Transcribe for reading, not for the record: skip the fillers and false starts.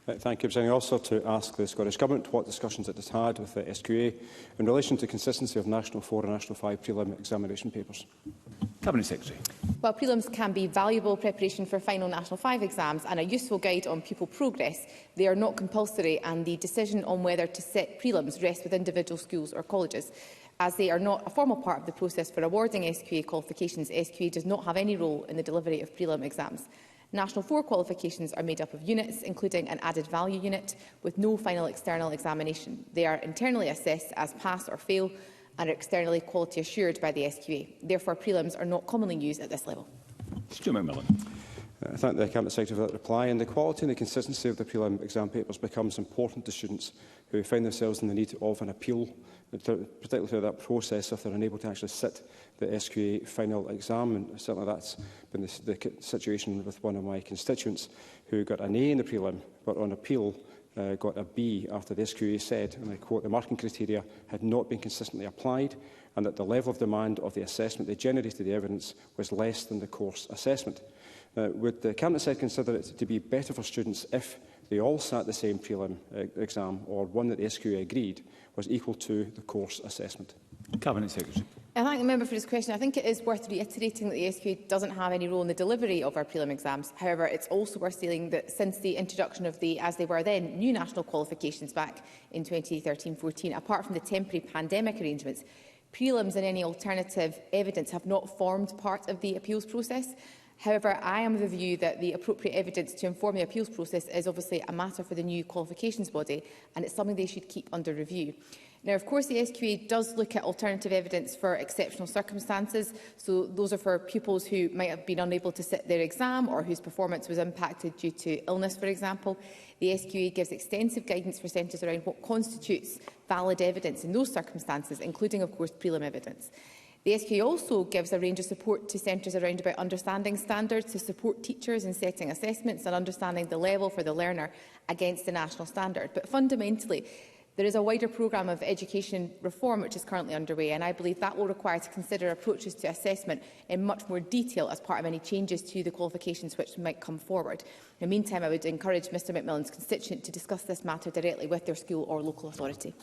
Thank you, President. Also to ask the Scottish Government what discussions it has had with the SQA in relation to consistency of National 4 and National 5 prelim examination papers. Cabinet Secretary. While prelims can be valuable preparation for final National 5 exams and a useful guide on pupil progress, they are not compulsory, and the decision on whether to set prelims rests with individual schools or colleges. As they are not a formal part of the process for awarding SQA qualifications, SQA does not have any role in the delivery of prelim exams. National 4 qualifications are made up of units, including an added value unit, with no final external examination. They are internally assessed as pass or fail and are externally quality assured by the SQA. Therefore, prelims are not commonly used at this level. Stuart McMillan. I thank the Cabinet Secretary for that reply. And the quality and the consistency of the prelim exam papers becomes important to students who find themselves in the need of an appeal, particularly through that process if they're unable to actually sit the SQA final exam. And certainly that's been the situation with one of my constituents who got an A in the prelim, but on appeal got a B after the SQA said, and I quote, the marking criteria had not been consistently applied and that the level of demand of the assessment they generated the evidence was less than the course assessment. Would the Cabinet Secretary consider it to be better for students if they all sat the same prelim exam, or one that the SQA agreed was equal to the course assessment? Cabinet Secretary. I thank the member for his question. I think it is worth reiterating that the SQA doesn't have any role in the delivery of our prelim exams. However, it's also worth saying that since the introduction of the, as they were then, new national qualifications back in 2013-14, apart from the temporary pandemic arrangements, prelims and any alternative evidence have not formed part of the appeals process. However, I am of the view that the appropriate evidence to inform the appeals process is obviously a matter for the new qualifications body, and it's something they should keep under review. Now, of course, the SQA does look at alternative evidence for exceptional circumstances. So those are for pupils who might have been unable to sit their exam or whose performance was impacted due to illness, for example. The SQA gives extensive guidance for centres around what constitutes valid evidence in those circumstances, including, of course, prelim evidence. The SQA also gives a range of support to centres around about understanding standards to support teachers in setting assessments and understanding the level for the learner against the national standard. But fundamentally, there is a wider programme of education reform which is currently underway, and I believe that will require to consider approaches to assessment in much more detail as part of any changes to the qualifications which might come forward. In the meantime, I would encourage Mr McMillan's constituent to discuss this matter directly with their school or local authority.